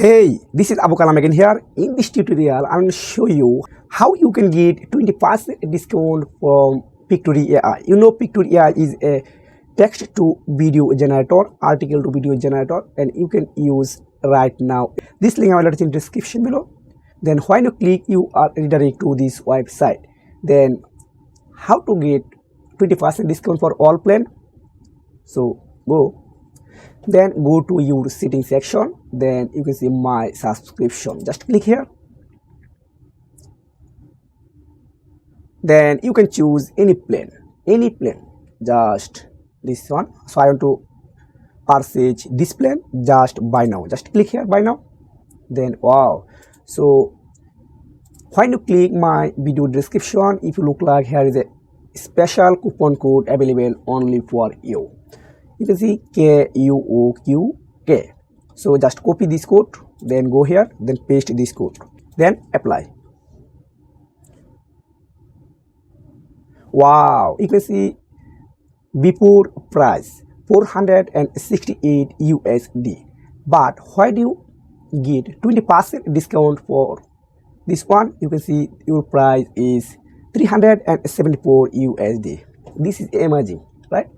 Hey, this is Abu Kalam again here. In this tutorial, I'm going to show you how you can get 20% discount from Pictory AI. You know, Pictory AI is a text to video generator, article to video generator, and you can use right now. This link I will let in the description below. Then when you click, you are redirected to this website. Then how to get 20% discount for all plan? So go. Then go to your settings section. Then you can see my subscription. Just click here. Then you can choose any plan, just this one. So I want to purchase this plan. Just buy now. Just click here, buy now. Then wow. So when you click my video description, if you look like here is a special coupon code available only for you. You can see KUOQK. So just copy this code, then go here, then paste this code, then apply. Wow, you can see before price 468 USD. But why do you get 20% discount for this one? You can see your price is 374 USD. This is amazing, right?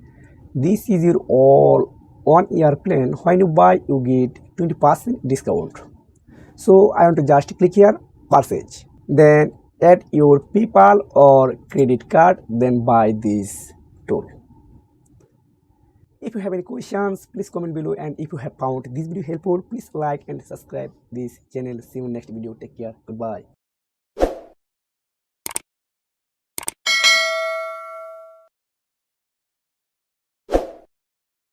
This is your all 1 year plan. When you buy, you get 20% discount. So I want to just click here, purchase. Then add your PayPal or credit card, then buy this tool. If you have any questions, please comment below, and if you have found this video helpful, please like and subscribe this channel. See you in next video. Take care. Goodbye.